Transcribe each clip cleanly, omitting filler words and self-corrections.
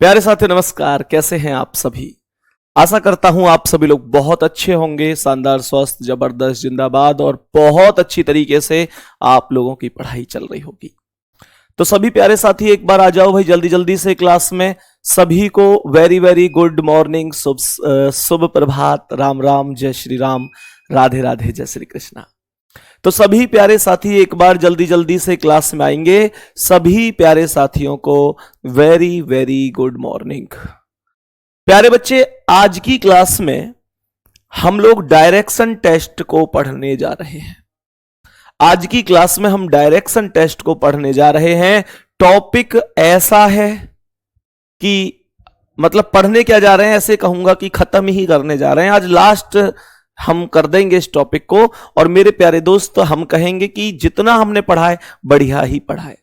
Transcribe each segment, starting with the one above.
प्यारे साथियों नमस्कार। कैसे हैं आप सभी? आशा करता हूं आप सभी लोग बहुत अच्छे होंगे, शानदार, स्वस्थ, जबरदस्त, जिंदाबाद और बहुत अच्छी तरीके से आप लोगों की पढ़ाई चल रही होगी। तो सभी प्यारे साथी एक बार आ जाओ भाई जल्दी जल्दी से क्लास में। सभी को वेरी वेरी गुड मॉर्निंग, शुभ प्रभात, राम राम, जय श्री राम, राधे राधे, जय श्री कृष्णा। तो सभी प्यारे साथी एक बार जल्दी जल्दी से क्लास में आएंगे। सभी प्यारे साथियों को वेरी वेरी गुड मॉर्निंग। प्यारे बच्चे, आज की क्लास में हम लोग डायरेक्शन टेस्ट को पढ़ने जा रहे हैं। आज की क्लास में हम डायरेक्शन टेस्ट को पढ़ने जा रहे हैं। टॉपिक ऐसा है कि मतलब पढ़ने क्या जा रहे हैं, ऐसे कहूंगा कि खत्म ही करने जा रहे हैं। आज लास्ट हम कर देंगे इस टॉपिक को। और मेरे प्यारे दोस्त, हम कहेंगे कि जितना हमने पढ़ा है बढ़िया ही पढ़ा है।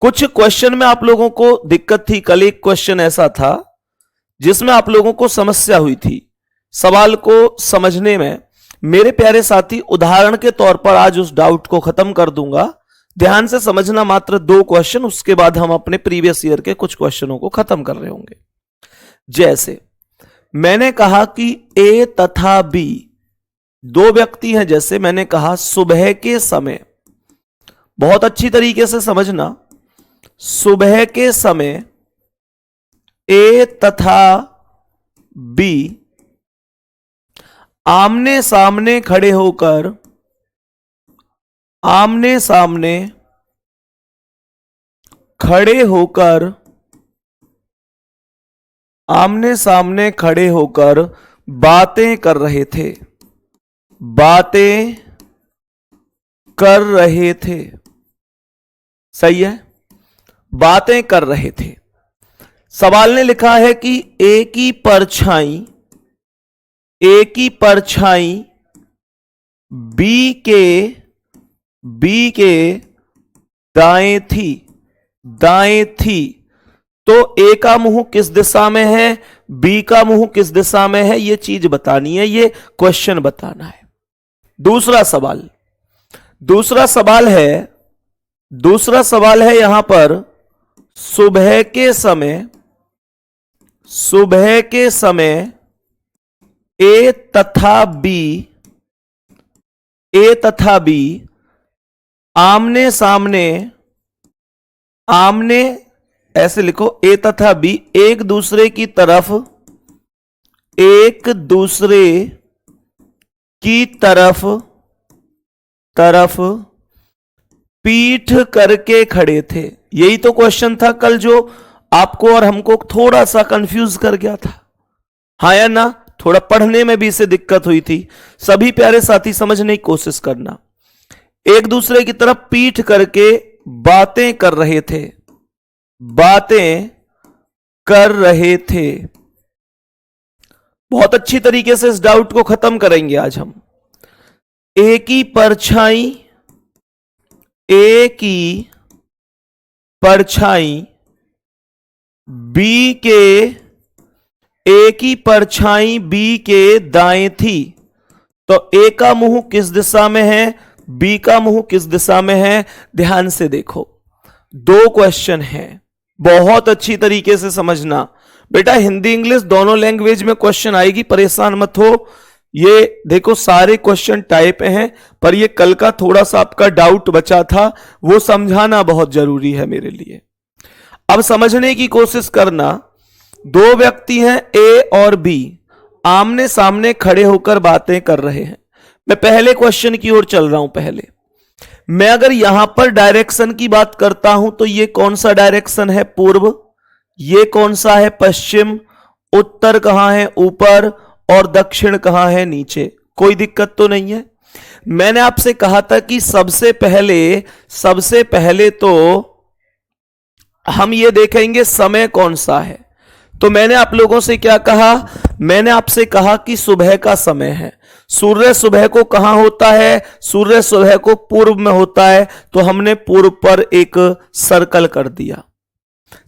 कुछ क्वेश्चन में आप लोगों को दिक्कत थी। कल एक क्वेश्चन ऐसा था जिसमें आप लोगों को समस्या हुई थी सवाल को समझने में। मेरे प्यारे साथी, उदाहरण के तौर पर आज उस डाउट को खत्म कर दूंगा। ध्यान से समझना, मात्र 2 क्वेश्चन, उसके बाद हम अपने प्रीवियस ईयर के कुछ क्वेश्चनों को खत्म कर रहे होंगे। जैसे मैंने कहा कि ए तथा बी 2 व्यक्ति हैं। जैसे मैंने कहा सुबह के समय, बहुत अच्छी तरीके से समझना, सुबह के समय ए तथा बी आमने सामने खड़े होकर आमने सामने खड़े होकर बातें कर रहे थे। सही है, बातें कर रहे थे। सवाल ने लिखा है कि ए की परछाई बी के दाएं थी। तो ए का मुंह किस दिशा में है, बी का मुंह किस दिशा में है, यह चीज बतानी है, ये क्वेश्चन बताना है। दूसरा सवाल है यहां पर सुबह के समय ए तथा बी आमने ऐसे लिखो, ए तथा बी एक दूसरे की तरफ पीठ करके खड़े थे। यही तो क्वेश्चन था कल जो आपको और हमको थोड़ा सा कंफ्यूज कर गया था, हाँ या ना? थोड़ा पढ़ने में भी इसे दिक्कत हुई थी। सभी प्यारे साथी समझने की कोशिश करना। एक दूसरे की तरफ पीठ करके बातें कर रहे थे। बहुत अच्छी तरीके से इस डाउट को खत्म करेंगे आज हम। ए की परछाई बी के दाएं थी। तो ए का मुंह किस दिशा में है, बी का मुंह किस दिशा में है? ध्यान से देखो, 2 क्वेश्चन हैं, बहुत अच्छी तरीके से समझना बेटा। हिंदी इंग्लिश दोनों लैंग्वेज में क्वेश्चन आएगी, परेशान मत हो। ये देखो सारे क्वेश्चन टाइप हैं, पर ये कल का थोड़ा सा आपका डाउट बचा था, वो समझाना बहुत जरूरी है मेरे लिए। अब समझने की कोशिश करना। 2 व्यक्ति हैं ए और बी, आमने सामने खड़े होकर बातें कर रहे हैं। मैं पहले क्वेश्चन की ओर चल रहा हूं। पहले मैं अगर यहां पर डायरेक्शन की बात करता हूं तो ये कौन सा डायरेक्शन है? पूर्व। ये कौन सा है? पश्चिम। उत्तर कहां है? ऊपर। और दक्षिण कहां है? नीचे। कोई दिक्कत तो नहीं है। मैंने आपसे कहा था कि सबसे पहले तो हम ये देखेंगे समय कौन सा है। तो मैंने आप लोगों से क्या कहा? मैंने आपसे कहा कि सुबह का समय है। सूर्य सुबह को कहां होता है? सूर्य सुबह को पूर्व में होता है। तो हमने पूर्व पर एक सर्कल कर दिया।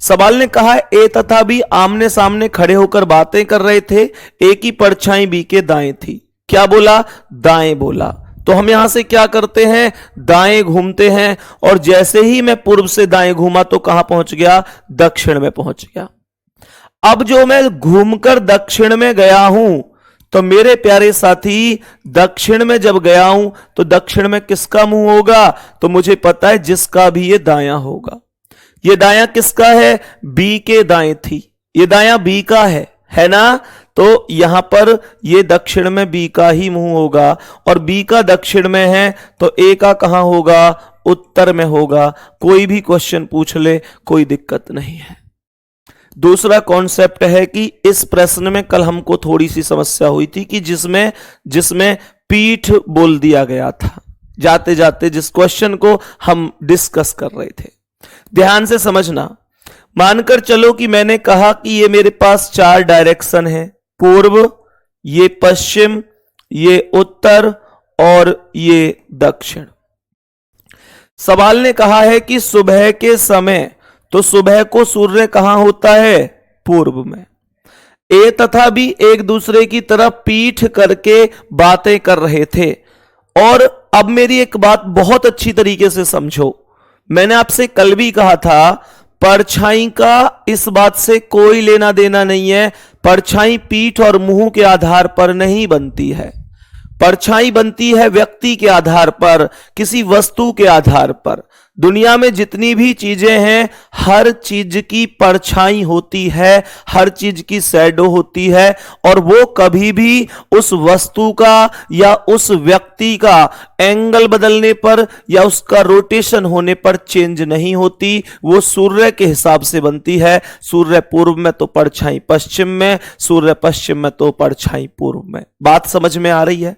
सवाल ने कहा ए तथा बी आमने सामने खड़े होकर बातें कर रहे थे। ए की परछाई बी के दाएं थी। क्या बोला? दाएं बोला। तो हम यहां से क्या करते हैं? दाएं घूमते हैं। और जैसे ही मैं पूर्व से दाएं घूमा तो कहां पहुंच गया? दक्षिण में पहुंच गया। अब जो मैं घूमकर दक्षिण में गया हूं, तो मेरे प्यारे साथी दक्षिण में जब गया हूं तो दक्षिण में किसका मुंह होगा? तो मुझे पता है जिसका भी ये दायां होगा। ये दायां किसका है? बी के दाएं थी, ये दायां बी का है ना? तो यहां पर ये दक्षिण में बी का ही मुंह होगा, और बी का दक्षिण में है तो ए का कहां होगा? उत्तर में होगा। कोई भी क्वेश्चन पूछ ले, कोई दिक्कत नहीं है। दूसरा कॉन्सेप्ट है कि इस प्रश्न में कल हमको थोड़ी सी समस्या हुई थी कि जिसमें पीठ बोल दिया गया था जाते जाते, जिस क्वेश्चन को हम डिस्कस कर रहे थे। ध्यान से समझना। मानकर चलो कि मैंने कहा कि ये मेरे पास 4 डायरेक्शन है, पूर्व, ये पश्चिम, ये उत्तर और ये दक्षिण। सवाल ने कहा है कि सुबह के समय, तो सुबह को सूर्य कहां होता है? पूर्व में। ए तथा बी एक दूसरे की तरफ पीठ करके बातें कर रहे थे। और अब मेरी एक बात बहुत अच्छी तरीके से समझो। मैंने आपसे कल भी कहा था, परछाई का इस बात से कोई लेना देना नहीं है। परछाई पीठ और मुंह के आधार पर नहीं बनती है। परछाई बनती है व्यक्ति के आधार पर, किसी वस्तु के आधार पर। दुनिया में जितनी भी चीजें हैं, हर चीज की परछाई होती है, हर चीज की शैडो होती है, और वो कभी भी उस वस्तु का या उस व्यक्ति का एंगल बदलने पर या उसका रोटेशन होने पर चेंज नहीं होती। वो सूर्य के हिसाब से बनती है। सूर्य पूर्व में तो परछाई पश्चिम में, सूर्य पश्चिम में तो परछाई पूर्व में। बात समझ में आ रही है?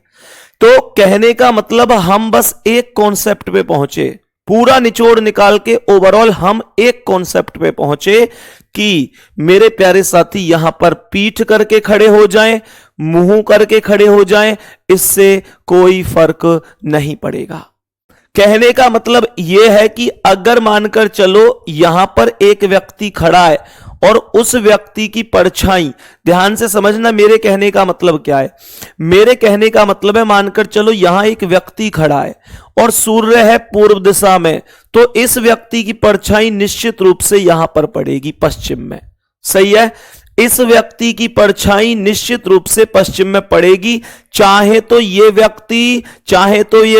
तो कहने का मतलब हम बस एक कॉन्सेप्ट पे पहुंचे, पूरा निचोड़ निकाल के ओवरऑल हम एक कॉन्सेप्ट पे पहुंचे कि मेरे प्यारे साथी यहां पर पीठ करके खड़े हो जाएं, मुंह करके खड़े हो जाएं, इससे कोई फर्क नहीं पड़ेगा। कहने का मतलब यह है कि अगर मानकर चलो यहां पर एक व्यक्ति खड़ा है और उस व्यक्ति की परछाई, ध्यान से समझना मेरे कहने का मतलब क्या है। मेरे कहने का मतलब है, मानकर चलो यहां एक व्यक्ति खड़ा है और सूर्य है पूर्व दिशा में, तो इस व्यक्ति की परछाई निश्चित रूप से यहां पर पड़ेगी पश्चिम में। सही है? इस व्यक्ति की परछाई निश्चित रूप से पश्चिम में पड़ेगी। चाहे तो ये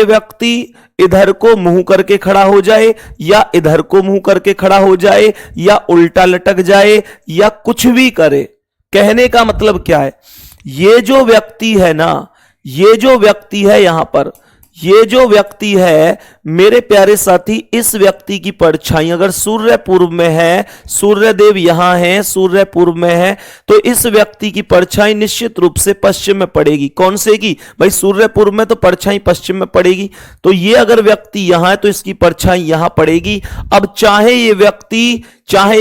व्यक्ति इधर को मुंह करके खड़ा हो जाए, या इधर को मुंह करके खड़ा हो जाए, या उल्टा लटक जाए, या कुछ भी करे। कहने का मतलब क्या है? ये जो व्यक्ति है ना, ये जो व्यक्ति है यहां पर, ये जो व्यक्ति है मेरे प्यारे साथी, इस व्यक्ति की परछाई अगर सूर्य पूर्व में है, सूर्य देव यहां है, सूर्य पूर्व में है, तो इस व्यक्ति की परछाई निश्चित रूप से पश्चिम में पड़ेगी। कौन से की? भाई सूर्य पूर्व में तो परछाई पश्चिम में पड़ेगी। तो ये अगर व्यक्ति यहां है तो इसकी परछाई यहां पड़ेगी। अब चाहे ये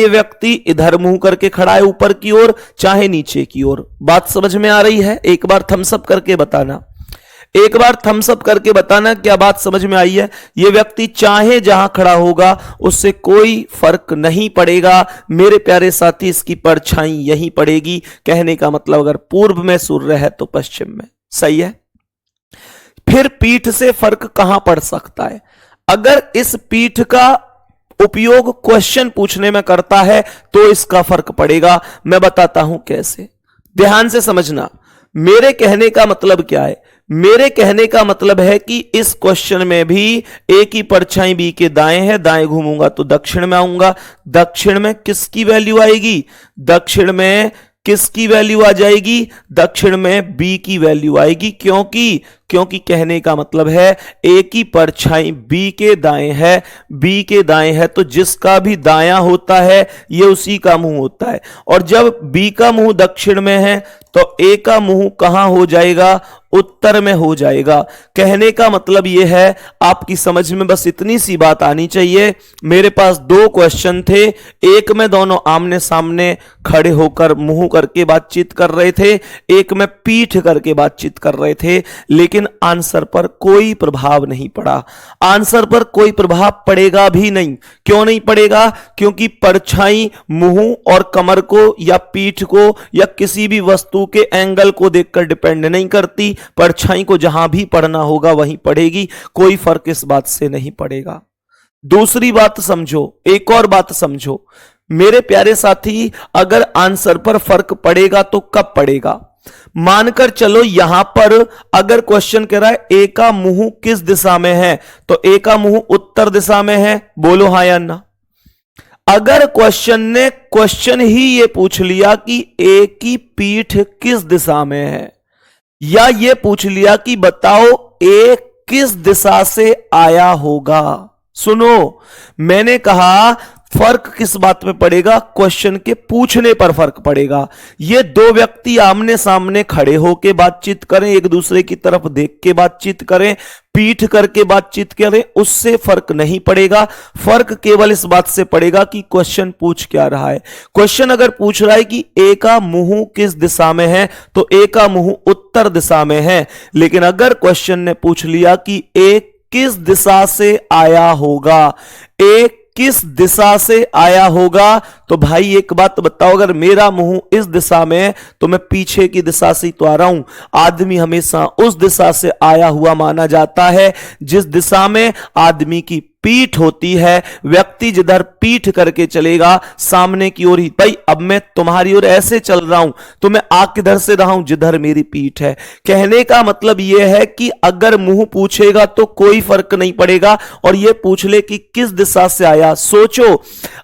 व्यक्ति इधर मुंह करके खड़ा है ऊपर की ओर, चाहे नीचे की ओर। बात समझ में आ रही है? एक बार थम्स अप करके बताना, एक बार थम्स अप करके बताना क्या बात समझ में आई है। ये व्यक्ति चाहे जहां खड़ा होगा उससे कोई फर्क नहीं पड़ेगा मेरे प्यारे साथी, इसकी परछाई यहीं पड़ेगी। कहने का मतलब अगर पूर्व में सूर्य है तो पश्चिम में। सही है? फिर पीठ से फर्क कहां पड़ सकता है? अगर इस पीठ का उपयोग क्वेश्चन पूछने में करता है तो इसका फर्क पड़ेगा। मैं बताता हूं कैसे, ध्यान से समझना। मेरे कहने का मतलब क्या है? मेरे कहने का मतलब है कि इस क्वेश्चन में भी ए की परछाई बी के दाएं है, दाएं घूमूंगा तो दक्षिण में आऊंगा। दक्षिण में किसकी वैल्यू आएगी? दक्षिण में किसकी वैल्यू आ जाएगी? दक्षिण में बी की वैल्यू आएगी। क्योंकि कहने का मतलब है ए की परछाई बी के दाएं है, बी के दाएं है तो जिसका भी दायां होता है ये उसी का मुंह होता है। और जब बी का मुंह दक्षिण में है तो ए का मुंह कहां हो जाएगा? उत्तर में हो जाएगा। कहने का मतलब यह है, आपकी समझ में बस इतनी सी बात आनी चाहिए। मेरे पास 2 क्वेश्चन थे, एक में दोनों आमने सामने खड़े होकर मुंह करके बातचीत कर रहे थे, एक में पीठ करके बातचीत कर रहे थे, लेकिन आंसर पर कोई प्रभाव नहीं पड़ा। आंसर पर कोई प्रभाव पड़ेगा भी नहीं। क्यों नहीं पड़ेगा? क्योंकि परछाई मुंह और कमर को या पीठ को या किसी भी वस्तु के एंगल को देखकर डिपेंड नहीं करती। परछाई को जहां भी पढ़ना होगा वहीं पड़ेगी, कोई फर्क इस बात से नहीं पड़ेगा। दूसरी बात समझो, एक और बात समझो। मेरे प्यारे साथी, अगर आंसर पर फर्क पड़ेगा तो कब पड़ेगा? मानकर चलो यहां पर अगर क्वेश्चन कह रहा है ए का मुंह किस दिशा में है, तो ए का मुंह उत्तर दिशा में है, बोलो हां या ना। अगर क्वेश्चन ही ये पूछ लिया कि ए की पीठ किस दिशा में है, या ये पूछ लिया कि बताओ ए किस दिशा से आया होगा। सुनो, मैंने कहा फर्क किस बात में पड़ेगा? क्वेश्चन के पूछने पर फर्क पड़ेगा। ये दो व्यक्ति आमने सामने खड़े होकर बातचीत करें, एक दूसरे की तरफ देख के बातचीत करें, पीठ करके बातचीत करें, उससे फर्क नहीं पड़ेगा। फर्क केवल इस बात से पड़ेगा कि क्वेश्चन पूछ क्या रहा है। क्वेश्चन अगर पूछ रहा है कि ए का मुंह किस दिशा में है, तो ए का मुंह उत्तर दिशा में है। लेकिन अगर क्वेश्चन ने पूछ लिया कि ए किस दिशा से आया होगा, ए किस दिशा से आया होगा, तो भाई एक बात बताओ, अगर मेरा मुंह इस दिशा में है तो मैं पीछे की दिशा से तो आ रहा हूं। आदमी हमेशा उस दिशा से आया हुआ माना जाता है जिस दिशा में आदमी की पीठ होती है। व्यक्ति जिधर पीठ करके चलेगा सामने की ओर ही। भाई अब मैं तुम्हारी ओर ऐसे चल रहा हूं तो मैं आ किधर से रहा हूं? जिधर मेरी पीठ है। कहने का मतलब यह है कि अगर मुंह पूछेगा तो कोई फर्क नहीं पड़ेगा, और यह पूछ ले कि किस दिशा से आया। सोचो,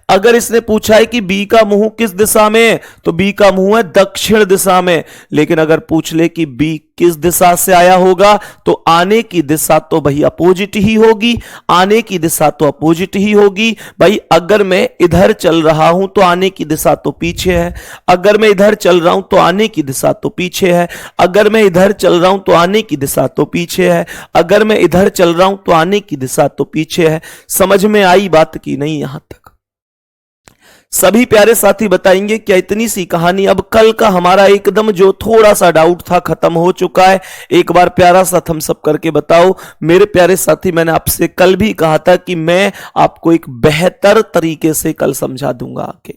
अगर इसने पूछा है कि बी का मुंह किस दिशा में है, तो बी का मुंह है दक्षिण दिशा में। लेकिन अगर पूछ ले कि बी किस दिशा से आया होगा, तो आने की दिशा तो भाई अपोजिट ही होगी, आने की दिशा तो अपोजिट ही होगी। भाई अगर मैं इधर चल रहा हूं तो आने की दिशा तो पीछे है, अगर मैं इधर चल रहा हूं तो आने की दिशा तो पीछे है, अगर मैं इधर चल रहा हूं तो आने की दिशा तो पीछे है, अगर मैं इधर चल रहा हूं तो आने की दिशा तो पीछे है। समझ में आई बात की नहीं? यहां तक सभी प्यारे साथी बताएंगे क्या इतनी सी कहानी? अब कल का हमारा एकदम जो थोड़ा सा डाउट था खत्म हो चुका है। एक बार प्यारा सा थम्स अप करके बताओ मेरे प्यारे साथी। मैंने आपसे कल भी कहा था कि मैं आपको एक बेहतर तरीके से कल समझा दूंगा आके।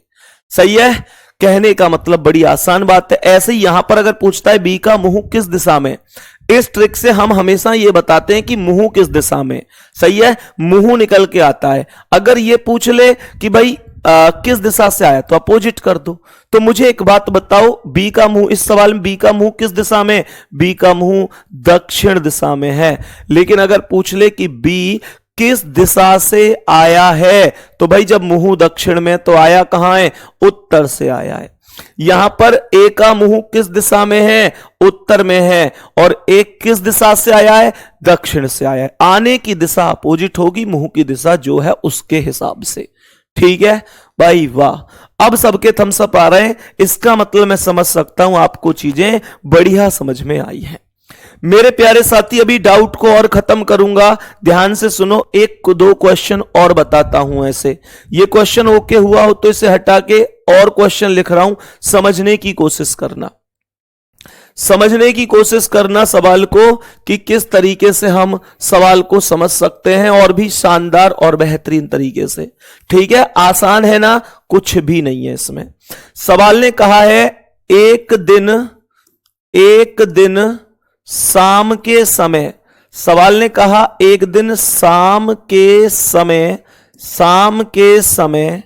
सही है? कहने का मतलब बड़ी आसान बात है। ऐसे ही यहां पर अगर पूछता है बी का मुंह किस दिशा में, इस ट्रिक से हम हमेशा ये बताते हैं कि मुंह किस दिशा में। सही है? मुंह निकल के आता है। अगर ये पूछ ले कि भाई किस दिशा से आया, तो अपोजिट कर दो। तो मुझे एक बात बताओ, बी का मुंह, इस सवाल में बी का मुंह किस दिशा में? बी का मुंह दक्षिण दिशा में है। लेकिन अगर पूछ ले कि बी किस दिशा से आया है, तो भाई जब मुंह दक्षिण में तो आया कहां है? उत्तर से आया है। यहां पर ए का मुंह किस दिशा में है? उत्तर में है। और ए किस दिशा से आया है? दक्षिण से आया है। आने की दिशा अपोजिट होगी, मुंह की दिशा जो है उसके हिसाब से। ठीक है भाई, वाह। अब सबके थम्स अप आ रहे हैं, इसका मतलब मैं समझ सकता हूं आपको चीजें बढ़िया समझ में आई हैं। मेरे प्यारे साथी, अभी डाउट को और खत्म करूंगा, ध्यान से सुनो। एक दो क्वेश्चन और बताता हूं। ऐसे ये क्वेश्चन ओके हुआ हो तो इसे हटा के और क्वेश्चन लिख रहा हूं, समझने की कोशिश करना। समझने की कोशिश करना सवाल को कि किस तरीके से हम सवाल को समझ सकते हैं, और भी शानदार और बेहतरीन तरीके से। ठीक है? आसान है ना? कुछ भी नहीं है इसमें। सवाल ने कहा है एक दिन शाम के समय, सवाल ने कहा एक दिन शाम के समय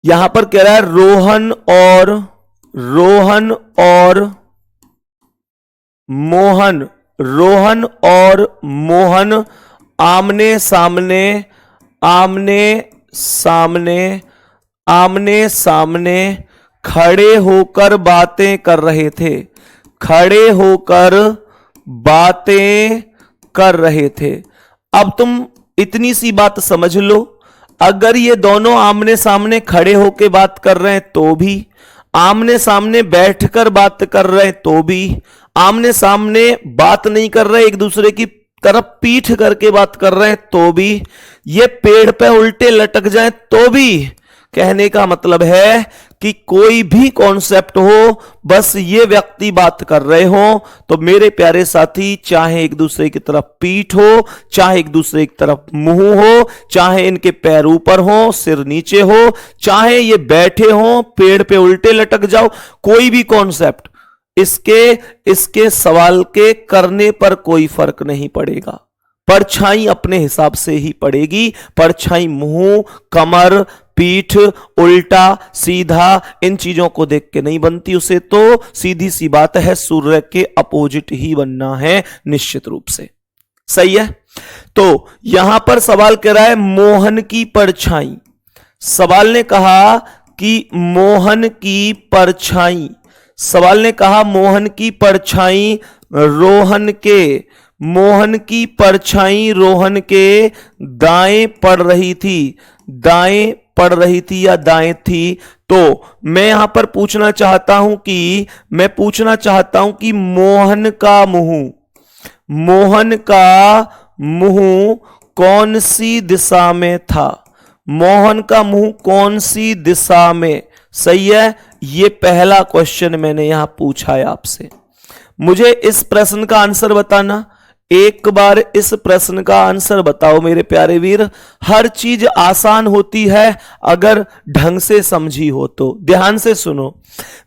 यहां पर कह रहा है रोहन और मोहन आमने सामने खड़े होकर बातें कर रहे थे। अब तुम इतनी सी बात समझ लो, अगर ये दोनों आमने सामने खड़े होकर बात कर रहे हैं तो भी, आमने सामने बैठकर बात कर रहे हैं तो भी, आमने सामने बात नहीं कर रहे एक दूसरे की तरफ पीठ करके बात कर रहे हैं तो भी, ये पेड़ पे उल्टे लटक जाए तो भी, कहने का मतलब है कि कोई भी कॉन्सेप्ट हो, बस ये व्यक्ति बात कर रहे हो, तो मेरे प्यारे साथी, चाहे एक दूसरे की तरफ पीठ हो, चाहे एक दूसरे की तरफ मुंह हो, चाहे इनके पैर ऊपर हो सिर नीचे हो, चाहे ये बैठे हो पेड़ पे उल्टे लटक जाओ, कोई भी कॉन्सेप्ट, इसके सवाल के करने पर कोई फर्क नहीं पड़ेगा। परछाई अपने हिसाब से ही पड़ेगी। परछाई मुंह, कमर, पीठ, उल्टा, सीधा, इन चीजों को देख के नहीं बनती। उसे तो सीधी सी बात है सूर्य के अपोजिट ही बनना है निश्चित रूप से। सही है। तो यहां पर सवाल कह रहा है मोहन की परछाई। सवाल ने कहा कि मोहन की परछाई, सवाल ने कहा मोहन की परछाई रोहन के, मोहन की परछाई रोहन के दाएं पड़ रही थी, दाएं पड़ रही थी या दाएं थी। तो मैं यहां पर पूछना चाहता हूं कि मोहन का मुंह, मोहन का मुंह कौन सी दिशा में था, मोहन का मुंह कौन सी दिशा में। सही है। ये पहला क्वेश्चन मैंने यहां पूछा है आपसे। मुझे इस प्रश्न का आंसर बताना, एक बार इस प्रश्न का आंसर बताओ मेरे प्यारे वीर। हर चीज आसान होती है अगर ढंग से समझी हो तो। ध्यान से सुनो,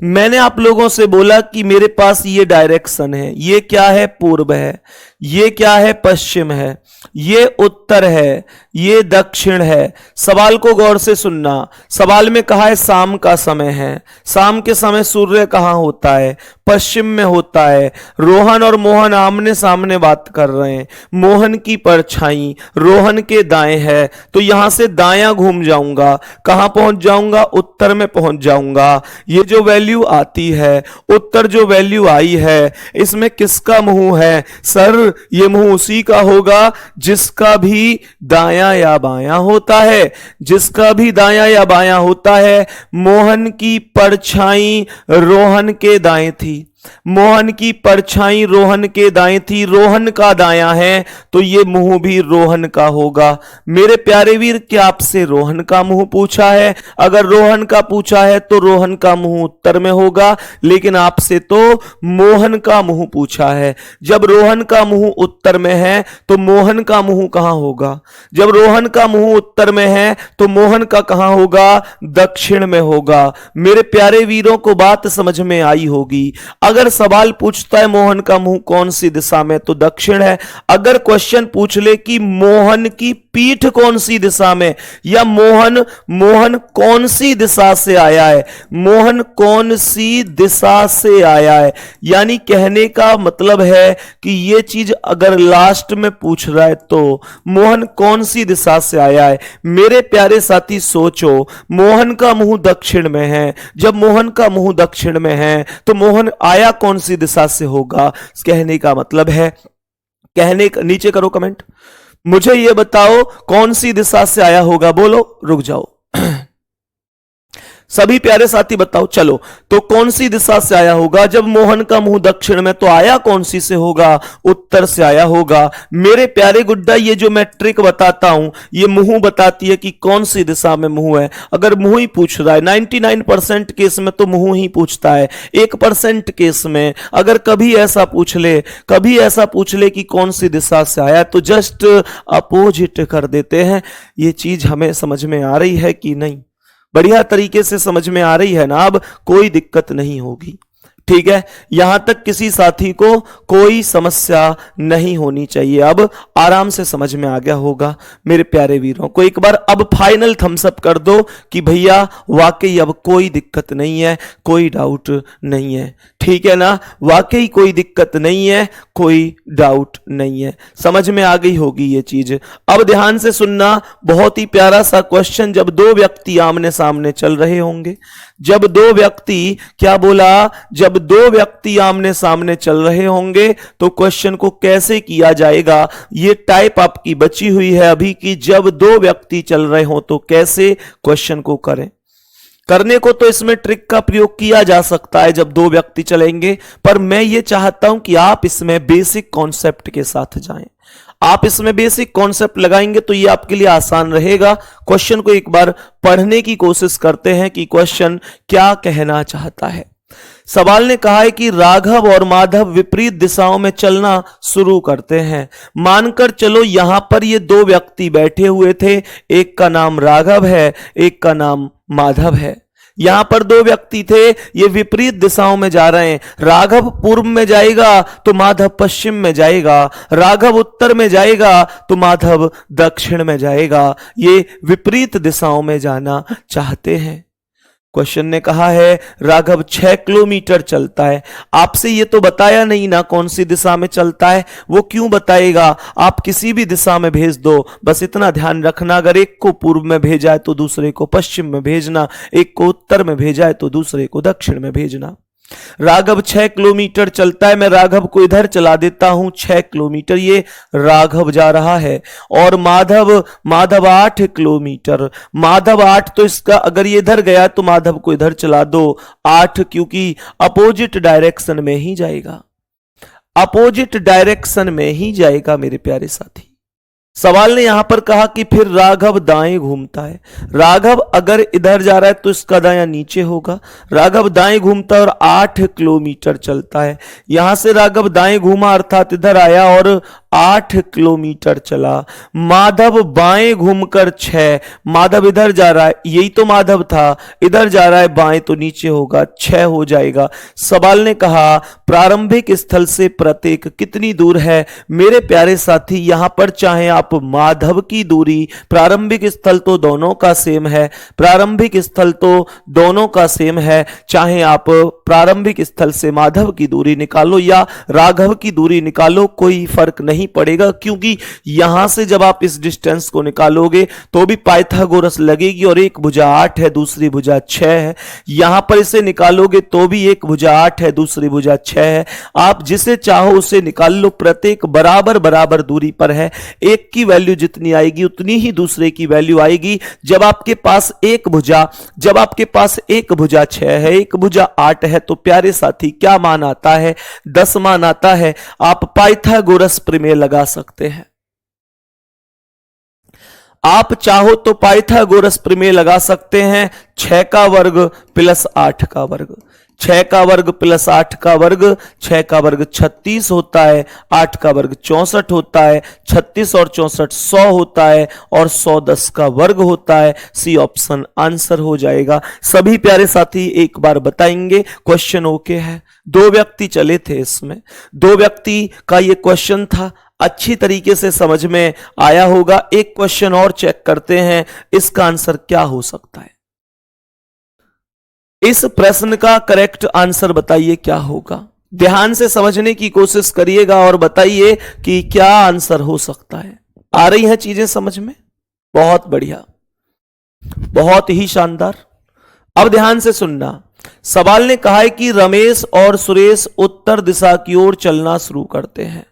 मैंने आप लोगों से बोला कि मेरे पास ये डायरेक्शन है, ये क्या है, पूर्व है, ये क्या है, पश्चिम है, ये उत्तर है, ये दक्षिण है। सवाल को गौर से सुनना। सवाल में कहा है शाम का समय है, शाम के समय सूर्य कहां होता है, पश्चिम में होता है। रोहन और मोहन आमने सामने बात कर रहे हैं। मोहन की परछाई रोहन के दाएं है, तो यहां से दायां घूम जाऊंगा, कहां पहुंच जाऊंगा, उत्तर में पहुंच जाऊंगा। ये जो वैल्यू आती है, उत्तर जो वैल्यू आई है, इसमें किसका मुंह है सर? ये मुंह उसी का होगा जिसका भी दायां या बायां होता है, जिसका भी दायां या बायां होता है। मोहन की परछाई रोहन के दाएं थी, मोहन की परछाई रोहन के दाएं थी, रोहन का दायां है, तो ये मुंह भी रोहन का होगा। मेरे प्यारे वीर, क्या आपसे रोहन का मुंह पूछा है? अगर रोहन का पूछा है तो रोहन का मुंह उत्तर में होगा, लेकिन आपसे तो मोहन का मुंह पूछा है। जब रोहन का मुंह उत्तर में है तो मोहन का मुंह कहां होगा? जब रोहन का मुंह उत्तर में है तो मोहन का कहां होगा? दक्षिण में होगा। मेरे प्यारे वीरों को बात समझ में आई होगी। अगर सवाल पूछता है मोहन का मुंह कौन सी दिशा में, तो दक्षिण है। अगर क्वेश्चन पूछ ले कि मोहन की पीठ कौन सी दिशा में, या मोहन कौन सी दिशा से आया है, मोहन कौन सी दिशा से आया है, यानी कहने का मतलब है कि ये चीज अगर लास्ट में पूछ रहा है तो मोहन कौन सी दिशा से आया है। मेरे प्यारे साथी सोचो, मोहन का मुंह दक्षिण में है। जब मोहन का मुंह दक्षिण में है तो मोहन आया कौन सी दिशा से होगा? कहने का मतलब है, कहने का, नीचे करो कमेंट, मुझे यह बताओ कौन सी दिशा से आया होगा। बोलो, रुक जाओ सभी प्यारे साथी बताओ। चलो, तो कौन सी दिशा से आया होगा? जब मोहन का मुंह दक्षिण में, तो आया कौन सी से होगा? उत्तर से आया होगा। मेरे प्यारे गुड्डा, ये जो मैं ट्रिक बताता हूं, ये मुंह बताती है कि कौन सी दिशा में मुंह है। अगर मुंह ही पूछ रहा है, 99% केस में तो मुंह ही पूछता है। 1% केस में अगर कभी ऐसा पूछ ले कि कौन सी दिशा से आया, तो जस्ट अपोजिट कर देते हैं। ये चीज हमें समझ में आ रही है कि नहीं? बढ़िया तरीके से समझ में आ रही है ना? अब कोई दिक्कत नहीं होगी। ठीक है, यहां तक किसी साथी को कोई समस्या नहीं होनी चाहिए। अब आराम से समझ में आ गया होगा। मेरे प्यारे वीरों को एक बार अब फाइनल थम्स अप कर दो कि भैया वाकई अब कोई दिक्कत नहीं है, कोई डाउट नहीं है। ठीक है ना? वाकई कोई दिक्कत नहीं है, कोई डाउट नहीं है। समझ में आ गई होगी ये चीज। अब ध्यान से सुनना, बहुत ही प्यारा सा क्वेश्चन। जब दो व्यक्ति आमने सामने चल रहे होंगे, जब दो व्यक्ति, क्या बोला? जब दो व्यक्ति आमने सामने चल रहे होंगे तो क्वेश्चन को कैसे किया जाएगा? ये टाइप आपकी बची हुई है अभी की। जब दो व्यक्ति चल रहे हो तो कैसे क्वेश्चन को करें। करने को तो इसमें ट्रिक का प्रयोग किया जा सकता है जब दो व्यक्ति चलेंगे, पर मैं ये चाहता हूं कि आप इसमें बेसिक कॉन्सेप्ट के साथ जाएं। आप इसमें बेसिक कॉन्सेप्ट लगाएंगे तो ये आपके लिए आसान रहेगा। क्वेश्चन को एक बार पढ़ने की कोशिश करते हैं कि क्वेश्चन क्या कहना चाहता है। सवाल ने कहा है कि राघव और माधव विपरीत दिशाओं में चलना शुरू करते हैं। मानकर चलो यहां पर ये दो व्यक्ति बैठे हुए थे, एक का नाम राघव है, एक का नाम माधव है। यहां पर दो व्यक्ति थे, ये विपरीत दिशाओं में जा रहे हैं। राघव पूर्व में जाएगा तो माधव पश्चिम में जाएगा, राघव उत्तर में जाएगा तो माधव दक्षिण में जाएगा। ये विपरीत दिशाओं में जाना चाहते हैं। क्वेश्चन ने कहा है राघव 6 किलोमीटर चलता है। आपसे ये तो बताया नहीं ना कौन सी दिशा में चलता है, वो क्यों बताएगा? आप किसी भी दिशा में भेज दो, बस इतना ध्यान रखना, अगर एक को पूर्व में भेजा है तो दूसरे को पश्चिम में भेजना, एक को उत्तर में भेजा है तो दूसरे को दक्षिण में भेजना। राघव 6 किलोमीटर चलता है, मैं राघव को इधर चला देता हूं 6 किलोमीटर, ये राघव जा रहा है। और माधव 8 किलोमीटर, माधव 8, तो इसका अगर ये इधर गया तो माधव को इधर चला दो 8, क्योंकि अपोजिट डायरेक्शन में ही जाएगा, अपोजिट डायरेक्शन में ही जाएगा मेरे प्यारे साथी। सवाल ने यहां पर कहा कि फिर राघव दाएं घूमता है। राघव अगर इधर जा रहा है तो इसका दायां नीचे होगा। राघव दाएं घूमता है और 8 किलोमीटर चलता है। यहां से राघव दाएं घूमा अर्थात इधर आया और 8 किलोमीटर चला। माधव बाएं घूमकर 6, माधव इधर जा रहा है, यही तो माधव था, इधर जा रहा है बाएं तो नीचे होगा 6 हो जाएगा। सवाल ने कहा प्रारंभिक स्थल से प्रत्येक कितनी दूर है? मेरे प्यारे साथी यहां पर चाहे आप माधव की दूरी, प्रारंभिक स्थल तो दोनों का सेम है, प्रारंभिक स्थल तो दोनों का सेम है, चाहे आप प्रारंभिक स्थल से माधव की दूरी निकालो या राघव की दूरी निकालो, कोई फर्क नहीं पड़ेगा, क्योंकि यहां से जब आप इस डिस्टेंस को निकालोगे तो भी पाइथागोरस लगेगी और एक भुजा 8 है दूसरी भुजा 6 है। यहां पर इसे निकालोगे तो भी एक भुजा 8 है दूसरी भुजा 6 है। आप जिसे चाहो उसे निकाल लो, प्रत्येक बराबर बराबर दूरी पर है। एक की वैल्यू जितनी आएगी उतनी ही दूसरे की वैल्यू आएगी। जब आपके पास एक भुजा 6 है, एक भुजा 8 है, तो प्यारे साथी क्या मान आता है? 10 मान आता है। आप पाइथागोरस प्रमेय लगा सकते हैं। आप चाहो तो पाइथागोरस प्रमेय लगा सकते हैं। 6 का वर्ग प्लस 8 का वर्ग, 6 का वर्ग प्लस 8 का वर्ग, 6 का वर्ग 36 होता है, 8 का वर्ग 64 होता है, 36 और 64 100 होता है और 100 10 का वर्ग होता है। सी ऑप्शन आंसर हो जाएगा। सभी प्यारे साथी एक बार बताएंगे क्वेश्चन ओके है? 2 व्यक्ति चले थे, इसमें 2 व्यक्ति का ये क्वेश्चन था, अच्छी तरीके से समझ में आया होगा। एक क्वेश्चन और चेक करते हैं, इसका आंसर क्या हो सकता है? इस प्रश्न का करेक्ट आंसर बताइए क्या होगा? ध्यान से समझने की कोशिश करिएगा और बताइए कि क्या आंसर हो सकता है। आ रही हैं चीजें समझ में? बहुत बढ़िया, बहुत ही शानदार। अब ध्यान से सुनना। सवाल ने कहा है कि रमेश और सुरेश उत्तर दिशा की ओर चलना शुरू करते हैं।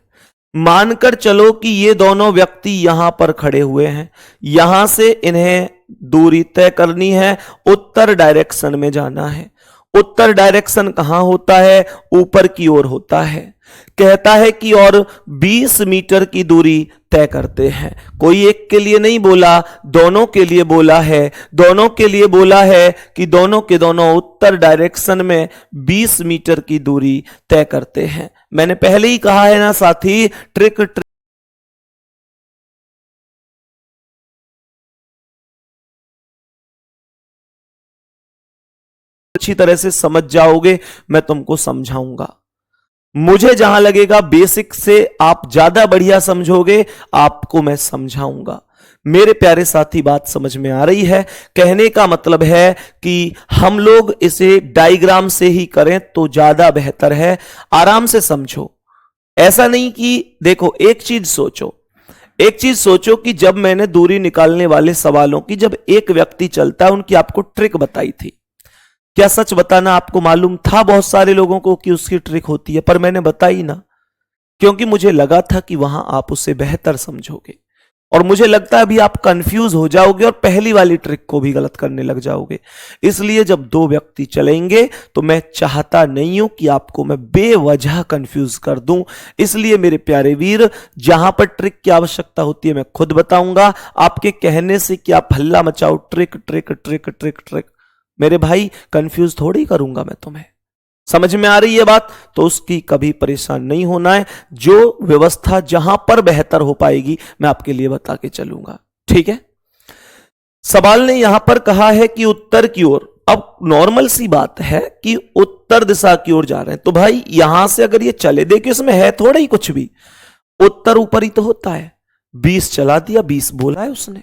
मानकर चलो कि ये दोनों व्यक्ति यहां पर खड़े हुए हैं, यहां से इन्हें दूरी तय करनी है, उत्तर डायरेक्शन में जाना है। उत्तर डायरेक्शन कहां होता है? ऊपर की ओर होता है। कहता है कि और 20 मीटर की दूरी तय करते हैं। कोई एक के लिए नहीं बोला, दोनों के लिए बोला है। दोनों के लिए बोला है कि दोनों के दोनों उत्तर डायरेक्शन में 20 मीटर की दूरी तय करते हैं। मैंने पहले ही कहा है ना साथी, ट्रिक अच्छी तरह से समझ जाओगे, मैं तुमको समझाऊंगा। मुझे जहां लगेगा बेसिक से आप ज्यादा बढ़िया समझोगे, आपको मैं समझाऊंगा। मेरे प्यारे साथी बात समझ में आ रही है? कहने का मतलब है कि हम लोग इसे डायग्राम से ही करें तो ज्यादा बेहतर है। आराम से समझो, ऐसा नहीं कि देखो, एक चीज सोचो कि जब मैंने दूरी निकालने वाले सवालों की, जब एक व्यक्ति चलता है, उनकी आपको ट्रिक बताई थी। क्या सच बताना आपको मालूम था बहुत सारे लोगों को कि उसकी ट्रिक होती है, पर मैंने बताई ना, क्योंकि मुझे लगा था कि वहां आप उसे बेहतर समझोगे। और मुझे लगता है अभी आप कंफ्यूज हो जाओगे और पहली वाली ट्रिक को भी गलत करने लग जाओगे। इसलिए जब 2 व्यक्ति चलेंगे तो मैं चाहता नहीं हूं कि आपको मैं बेवजह कंफ्यूज कर दूं। इसलिए मेरे प्यारे वीर, जहां पर ट्रिक की आवश्यकता होती है मैं खुद बताऊंगा, आपके कहने से कि आप हल्ला मचाओ trick trick trick trick trick. मेरे भाई, कंफ्यूज थोड़ी करूंगा मैं तुम्हें। समझ में आ रही है बात? तो उसकी कभी परेशान नहीं होना है। जो व्यवस्था जहां पर बेहतर हो पाएगी मैं आपके लिए बता के चलूंगा, ठीक है? सवाल ने यहां पर कहा है कि उत्तर की ओर, अब नॉर्मल सी बात है कि उत्तर दिशा की ओर जा रहे हैं, तो भाई यहां से अगर ये चले, देखिए इसमें है थोड़ा ही कुछ भी, उत्तर ऊपर ही तो होता है। 20 चला दिया, 20 बोला है उसने।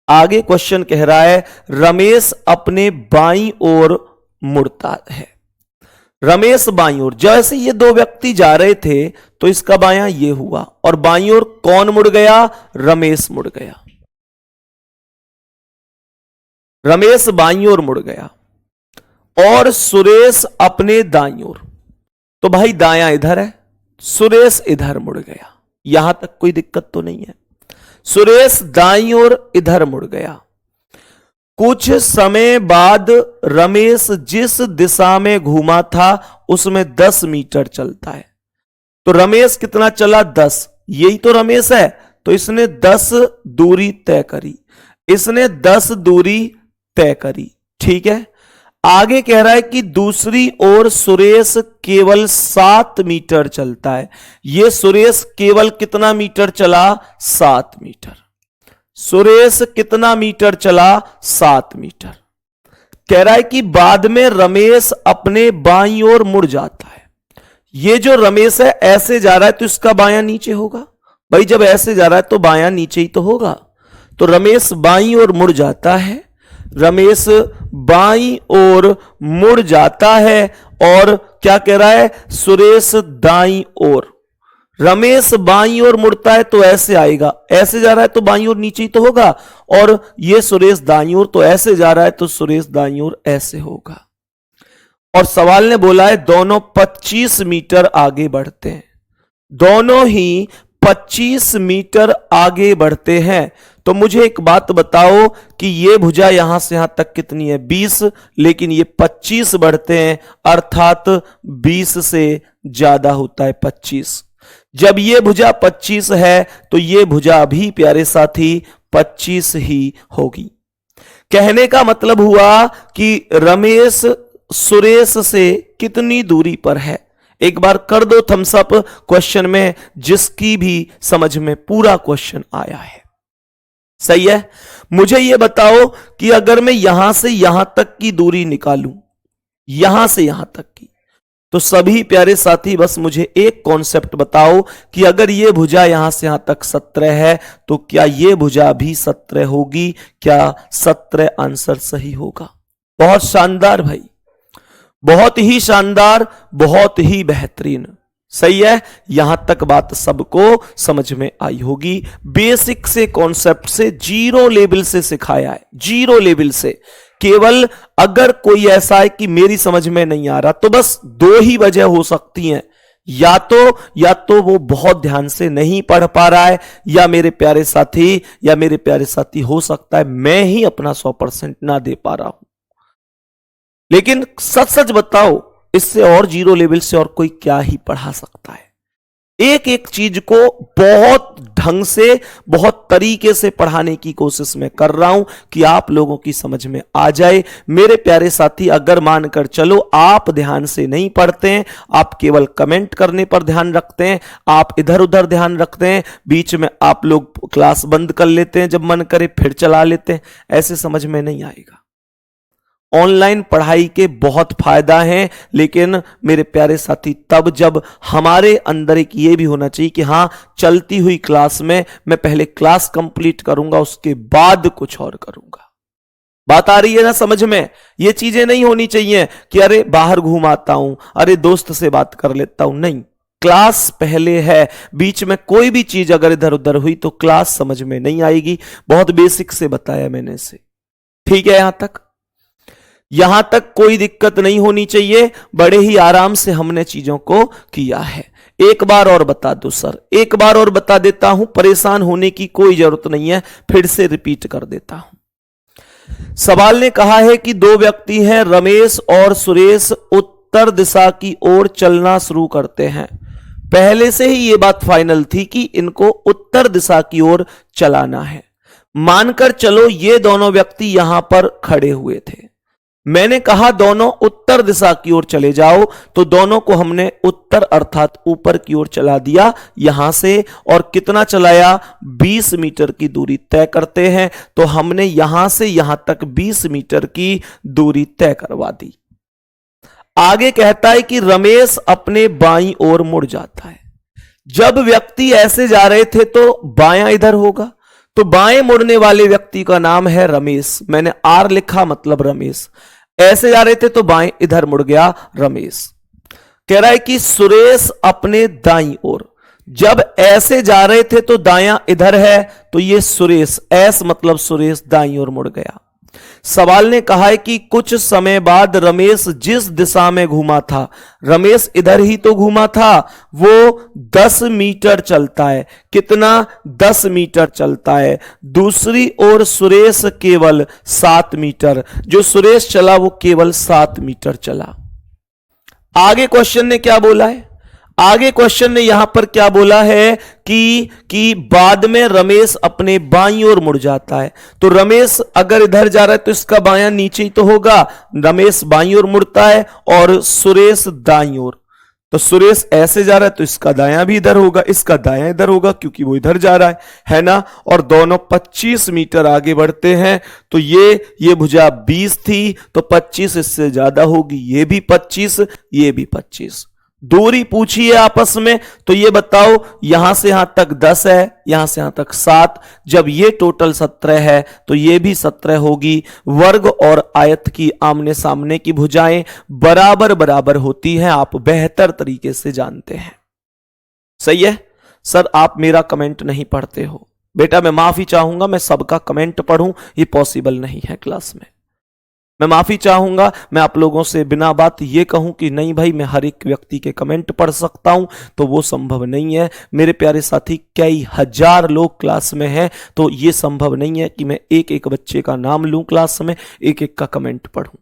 आगे क्वेश्चन कह रहा है रमेश अपने बाईं ओर मुड़ता है। रमेश बाईं ओर, जैसे ये दो व्यक्ति जा रहे थे तो इसका बायां ये हुआ, और बाईं ओर कौन मुड़ गया? रमेश मुड़ गया। रमेश बाईं ओर मुड़ गया और सुरेश अपने दाईं ओर, तो भाई दायां इधर है, सुरेश इधर मुड़ गया। यहां तक कोई दिक्कत तो नहीं है। सुरेश दाईं ओर इधर मुड़ गया। कुछ समय बाद रमेश जिस दिशा में घूमा था उसमें 10 मीटर चलता है। तो रमेश कितना चला? 10। यही तो रमेश है, तो इसने 10 दूरी तय करी, इसने 10 दूरी तय करी, ठीक है। आगे कह रहा है कि दूसरी ओर सुरेश केवल 7 मीटर चलता है। यह सुरेश केवल कितना मीटर चला? 7 मीटर। सुरेश कितना मीटर चला? 7 मीटर। कह रहा है कि बाद में रमेश अपने बाईं ओर मुड़ जाता है। ये जो रमेश है ऐसे जा रहा है तो इसका बायां नीचे होगा। भाई जब ऐसे जा रहा है तो बायां नीचे ही तो होगा। तो रमेश बाईं ओर मुड़ जाता है, रमेश बाईं ओर मुड़ जाता है, और क्या कह रहा है? सुरेश दाईं ओर। रमेश बाईं ओर मुड़ता है तो ऐसे आएगा, ऐसे जा रहा है तो बाईं ओर नीचे ही तो होगा, और ये सुरेश दाईं ओर, तो ऐसे जा रहा है तो सुरेश दाईं ओर ऐसे होगा। और सवाल ने बोला है दोनों 25 मीटर आगे बढ़ते हैं, दोनों ही 25 मीटर आगे बढ़ते हैं। तो मुझे एक बात बताओ कि ये भुजा यहां से यहां तक कितनी है? 20, लेकिन ये 25 बढ़ते हैं, अर्थात 20 से ज्यादा होता है 25। जब ये भुजा 25 है तो ये भुजा भी प्यारे साथी 25 ही होगी। कहने का मतलब हुआ कि रमेश सुरेश से कितनी दूरी पर है। एक बार कर दो थम्स अप क्वेश्चन में, जिसकी भी समझ में पूरा क्वेश्चन आया है। सही है। मुझे यह बताओ कि अगर मैं यहां से यहां तक की दूरी निकालूं, यहां से यहां तक की, तो सभी प्यारे साथी बस मुझे एक कॉन्सेप्ट बताओ कि अगर यह भुजा यहां से यहां तक 17 है तो क्या यह भुजा भी 17 होगी? क्या 17 आंसर सही होगा? बहुत शानदार भाई, बहुत ही शानदार, बहुत ही बेहतरीन। सही है। यहां तक बात सबको समझ में आई होगी। बेसिक से कॉन्सेप्ट से, जीरो लेवल से सिखाया है, जीरो लेवल से। केवल अगर कोई ऐसा है कि मेरी समझ में नहीं आ रहा, तो बस 2 ही वजह हो सकती हैं, या तो वो बहुत ध्यान से नहीं पढ़ पा रहा है, या मेरे प्यारे साथी हो सकता है मैं ही अपना 100% ना दे पा रहा हूं। लेकिन सच सच बताओ, इससे और जीरो लेवल से और कोई क्या ही पढ़ा सकता है? एक एक चीज को बहुत ढंग से, बहुत तरीके से पढ़ाने की कोशिश मैं कर रहा हूं कि आप लोगों की समझ में आ जाए। मेरे प्यारे साथी, अगर मानकर चलो आप ध्यान से नहीं पढ़ते हैं, आप केवल कमेंट करने पर ध्यान रखते हैं, आप इधर उधर ध्यान रखते हैं, बीच में आप लोग क्लास बंद कर लेते हैं, जब मन करे फिर चला लेते हैं, ऐसे समझ में नहीं आएगा। ऑनलाइन पढ़ाई के बहुत फायदा हैं, लेकिन मेरे प्यारे साथी तब जब हमारे अंदर एक ये भी होना चाहिए कि हां, चलती हुई क्लास में मैं पहले क्लास कंप्लीट करूंगा, उसके बाद कुछ और करूंगा। बात आ रही है ना समझ में? ये चीजें नहीं होनी चाहिए कि अरे बाहर घूम आता हूं, अरे दोस्त से बात कर लेता हूं। नहीं, क्लास पहले है। बीच में कोई भी चीज अगर इधर उधर हुई तो क्लास समझ में नहीं आएगी। बहुत बेसिक से बताया मैंने इसे, ठीक है? यहां तक कोई दिक्कत नहीं होनी चाहिए। बड़े ही आराम से हमने चीजों को किया है। एक बार और बता दो सर, एक बार और बता देता हूं, परेशान होने की कोई जरूरत नहीं है, फिर से रिपीट कर देता हूं। सवाल ने कहा है कि 2 व्यक्ति हैं, रमेश और सुरेश उत्तर दिशा की ओर चलना शुरू करते हैं। पहले से ही यह बात फाइनल थी कि इनको उत्तर दिशा की ओर चलाना है। मानकर चलो ये दोनों व्यक्ति यहां पर खड़े हुए थे, मैंने कहा दोनों उत्तर दिशा की ओर चले जाओ, तो दोनों को हमने उत्तर अर्थात ऊपर की ओर चला दिया यहां से। और कितना चलाया? 20 मीटर की दूरी तय करते हैं, तो हमने यहां से यहां तक 20 मीटर की दूरी तय करवा दी। आगे कहता है कि रमेश अपने बाईं ओर मुड़ जाता है। जब व्यक्ति ऐसे जा रहे थे तो बायां इधर होगा, तो बाएं मुड़ने वाले व्यक्ति का नाम है रमेश। मैंने आर लिखा, मतलब रमेश। ऐसे जा रहे थे तो बाएं इधर मुड़ गया, रमेश। कह रहा है कि सुरेश अपने दाईं ओर, जब ऐसे जा रहे थे तो दायां इधर है, तो ये सुरेश, एस मतलब सुरेश दाईं ओर मुड़ गया। सवाल ने कहा है कि कुछ समय बाद रमेश जिस दिशा में घूमा था, रमेश इधर ही तो घूमा था, वो 10 मीटर चलता है। कितना? 10 मीटर चलता है। दूसरी ओर सुरेश केवल 7 मीटर, जो सुरेश चला वो केवल 7 मीटर चला। आगे क्वेश्चन ने क्या बोला है? आगे क्वेश्चन ने यहां पर क्या बोला है कि बाद में रमेश अपने बाईं ओर मुड़ जाता है। तो रमेश अगर इधर जा रहा है तो इसका बायां नीचे ही तो होगा। रमेश बाईं ओर मुड़ता है और सुरेश दाईं ओर। तो सुरेश ऐसे जा रहा है तो इसका दायां भी इधर होगा, इसका दायां इधर होगा, क्योंकि वो इधर जा रहा है ना। और दोनों 25 मीटर आगे बढ़ते हैं। तो ये भुजा 20 थी, तो 25 इससे ज्यादा होगी, ये भी 25, ये भी 25। दूरी पूछी है आपस में, तो ये बताओ यहां से यहां तक 10 है, यहां से यहां तक 7। जब ये टोटल 17 है तो ये भी 17 होगी। वर्ग और आयत की आमने सामने की भुजाएं बराबर बराबर होती हैं, आप बेहतर तरीके से जानते हैं। सही है सर, आप मेरा कमेंट नहीं पढ़ते हो। बेटा मैं माफी चाहूंगा, मैं सबका कमेंट पढ़ूं ये पॉसिबल नहीं है क्लास में। मैं माफी चाहूंगा, मैं आप लोगों से बिना बात ये कहूं कि नहीं भाई मैं हर एक व्यक्ति के कमेंट पढ़ सकता हूं, तो वो संभव नहीं है। मेरे प्यारे साथी कई हजार लोग क्लास में हैं, तो ये संभव नहीं है कि मैं एक एक बच्चे का नाम लूं क्लास में, एक एक का कमेंट पढ़ूं।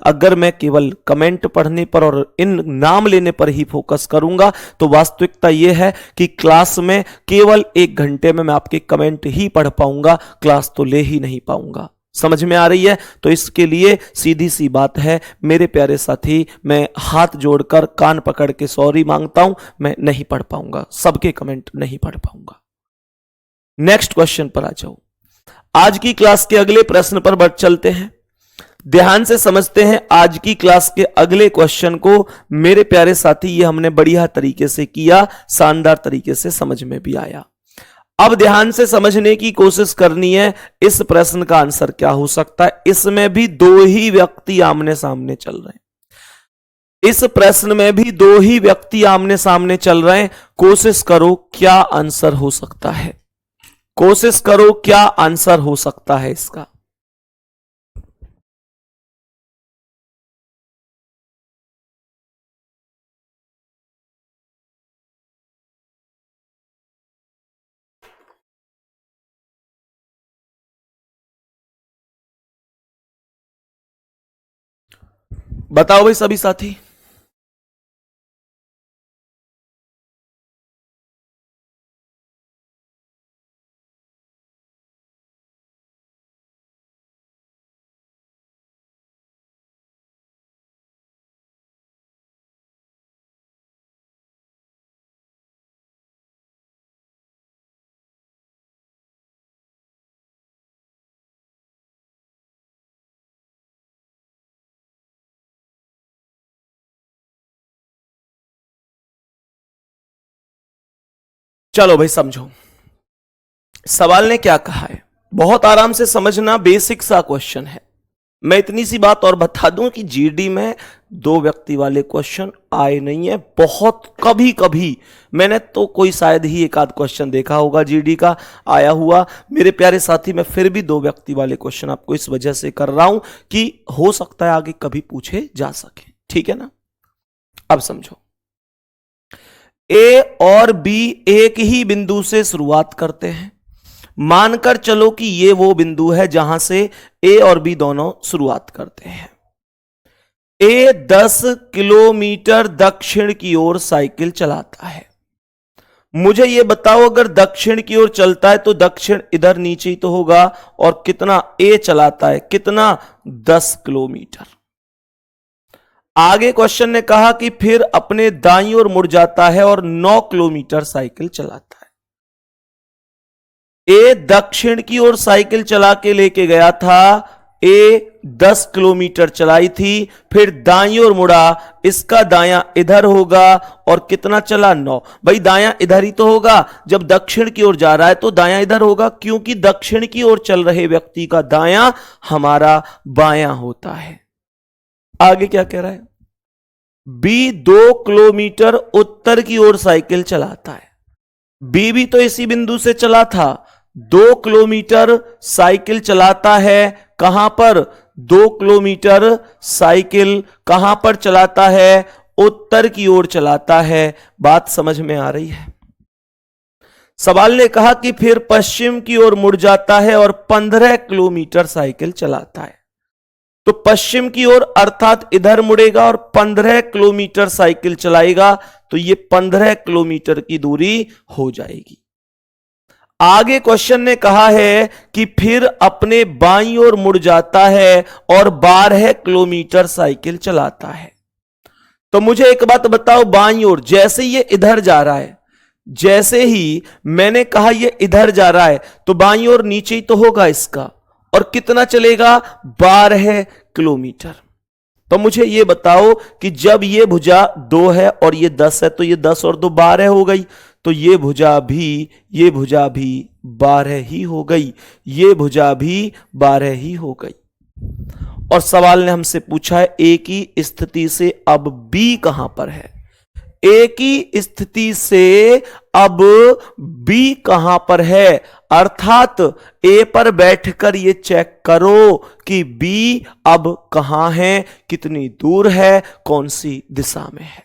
अगर मैं केवल कमेंट पढ़ने पर और इन नाम लेने पर ही फोकस करूंगा, तो वास्तविकता यह है कि क्लास में केवल 1 घंटे में मैं आपके कमेंट ही पढ़ पाऊंगा, क्लास तो ले ही नहीं पाऊंगा। समझ में आ रही है? तो इसके लिए सीधी सी बात है मेरे प्यारे साथी, मैं हाथ जोड़कर कान पकड़ के सॉरी मांगता हूं, मैं नहीं पढ़ पाऊंगा, सबके कमेंट नहीं पढ़ पाऊंगा। नेक्स्ट क्वेश्चन पर आ जाओ। आज की क्लास के अगले प्रश्न पर बढ़ चलते हैं। ध्यान से समझते हैं आज की क्लास के अगले क्वेश्चन को। मेरे प्यारे साथी ये हमने बढ़िया तरीके से किया, शानदार तरीके से समझ में भी आया। अब ध्यान से समझने की कोशिश करनी है, इस प्रश्न का आंसर क्या हो सकता है। इसमें भी 2 ही व्यक्ति आमने सामने चल रहे हैं। इस प्रश्न में भी 2 ही व्यक्ति आमने सामने चल रहे हैं। कोशिश करो क्या आंसर हो सकता है, कोशिश करो क्या आंसर हो सकता है इसका। बताओ भाई सभी साथी। चलो भाई समझो सवाल ने क्या कहा है, बहुत आराम से समझना, बेसिक सा क्वेश्चन है। मैं इतनी सी बात और बता दूं कि जीडी में 2 व्यक्ति वाले क्वेश्चन आए नहीं है, बहुत कभी कभी मैंने तो कोई शायद ही एक आध क्वेश्चन देखा होगा जीडी का आया हुआ। मेरे प्यारे साथी मैं फिर भी 2 व्यक्ति वाले क्वेश्चन आपको इस वजह से कर रहा हूं कि हो सकता है आगे कभी पूछे जा सके, ठीक है ना। अब समझो, ए और बी एक ही बिंदु से शुरुआत करते हैं। मानकर चलो कि ये वो बिंदु है जहां से ए और बी दोनों शुरुआत करते हैं। ए 10 किलोमीटर दक्षिण की ओर साइकिल चलाता है। मुझे ये बताओ, अगर दक्षिण की ओर चलता है तो दक्षिण इधर नीचे ही तो होगा, और कितना ए चलाता है, कितना 10 किलोमीटर। आगे क्वेश्चन ने कहा कि फिर अपने दाईं ओर मुड़ जाता है और 9 किलोमीटर साइकिल चलाता है। ए दक्षिण की ओर साइकिल चला के लेके गया था, ए 10 किलोमीटर चलाई थी, फिर दाईं ओर मुड़ा, इसका दायां इधर होगा, और कितना चला 9। भाई दायां इधर ही तो होगा, जब दक्षिण की ओर जा रहा है तो दायां इधर होगा, क्योंकि दक्षिण की ओर चल रहे व्यक्ति का दायां हमारा बायां होता है। आगे क्या कह रहा है, बी 2 किलोमीटर उत्तर की ओर साइकिल चलाता है। बी भी तो इसी बिंदु से चला था, 2 किलोमीटर साइकिल चलाता है, कहां पर, 2 किलोमीटर साइकिल कहां पर चलाता है, उत्तर की ओर चलाता है। बात समझ में आ रही है। सवाल ने कहा कि फिर पश्चिम की ओर मुड़ जाता है और 15 किलोमीटर साइकिल चलाता है। तो पश्चिम की ओर अर्थात इधर मुड़ेगा और 15 किलोमीटर साइकिल चलाएगा, तो ये 15 किलोमीटर की दूरी हो जाएगी। आगे क्वेश्चन ने कहा है कि फिर अपने बाईं ओर मुड़ जाता है और 12 किलोमीटर साइकिल चलाता है। तो मुझे एक बात बताओ, बाईं ओर जैसे ये इधर जा रहा है, जैसे ही मैंने कहा ये इधर जा रहा है, तो बाईं ओर नीचे ही तो होगा इसका, और कितना चलेगा, 12 किलोमीटर। तो मुझे ये बताओ कि जब ये भुजा 2 है और ये 10 है, तो ये 10 और 2 12 हो गई, तो ये भुजा भी 12 ही हो गई, ये भुजा भी 12 ही हो गई। और सवाल ने हमसे पूछा है ए की स्थिति से अब बी कहां पर है। ए की स्थिति से अब बी कहां पर है, अर्थात ए पर बैठकर ये चेक करो कि बी अब कहां है, कितनी दूर है, कौन सी दिशा में है।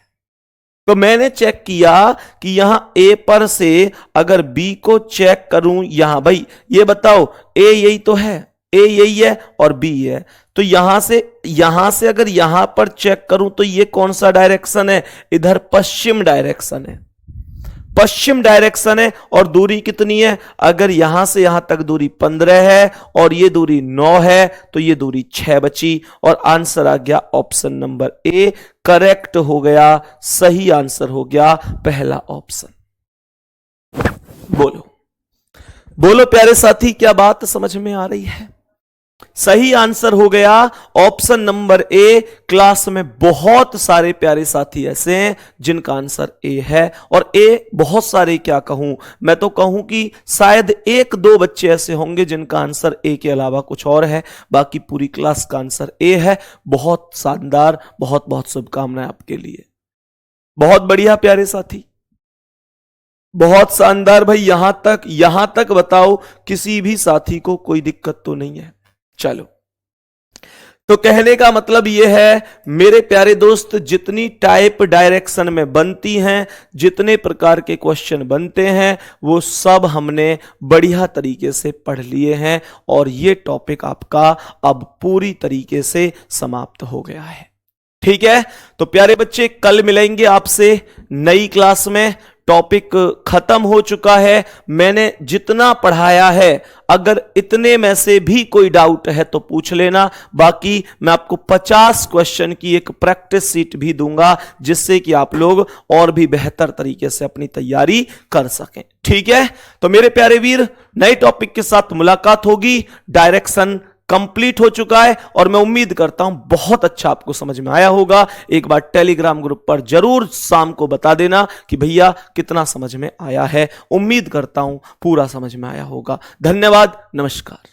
तो मैंने चेक किया कि यहां ए पर से अगर बी को चेक करूं, यहां भाई ये बताओ, ए यही तो है, ए यही है और बी है, तो यहां से अगर यहां पर चेक करूं तो ये कौन सा डायरेक्शन है, इधर पश्चिम डायरेक्शन है, पश्चिम डायरेक्शन है। और दूरी कितनी है, अगर यहां से यहां तक दूरी 15 है और ये दूरी 9 है, तो ये दूरी 6 बची, और आंसर आ गया ऑप्शन नंबर ए, करेक्ट हो गया, सही आंसर हो गया पहला ऑप्शन। बोलो बोलो प्यारे साथी, क्या बात समझ में आ रही है। सही आंसर हो गया ऑप्शन नंबर ए। क्लास में बहुत सारे प्यारे साथी ऐसे हैं जिनका आंसर ए है, और ए बहुत सारे क्या कहूं, मैं तो कहूं कि शायद 1-2 बच्चे ऐसे होंगे जिनका आंसर ए के अलावा कुछ और है, बाकी पूरी क्लास का आंसर ए है। बहुत शानदार, बहुत बहुत शुभकामनाएं आपके लिए, बहुत बढ़िया प्यारे साथी, बहुत शानदार। भाई यहां तक बताओ, किसी भी साथी को कोई दिक्कत तो नहीं है। चलो, तो कहने का मतलब यह है मेरे प्यारे दोस्त, जितनी टाइप डायरेक्शन में बनती हैं, जितने प्रकार के क्वेश्चन बनते हैं, वो सब हमने बढ़िया तरीके से पढ़ लिए हैं, और ये टॉपिक आपका अब पूरी तरीके से समाप्त हो गया है। ठीक है, तो प्यारे बच्चे, कल मिलेंगे आपसे नई क्लास में। टॉपिक खत्म हो चुका है, मैंने जितना पढ़ाया है, अगर इतने में से भी कोई डाउट है तो पूछ लेना, बाकी मैं आपको 50 क्वेश्चन की एक प्रैक्टिस शीट भी दूंगा, जिससे कि आप लोग और भी बेहतर तरीके से अपनी तैयारी कर सकें। ठीक है, तो मेरे प्यारे वीर, नए टॉपिक के साथ मुलाकात होगी। डायरेक्शन कंप्लीट हो चुका है, और मैं उम्मीद करता हूं बहुत अच्छा आपको समझ में आया होगा। एक बार टेलीग्राम ग्रुप पर जरूर शाम को बता देना कि भैया कितना समझ में आया है। उम्मीद करता हूं पूरा समझ में आया होगा। धन्यवाद, नमस्कार।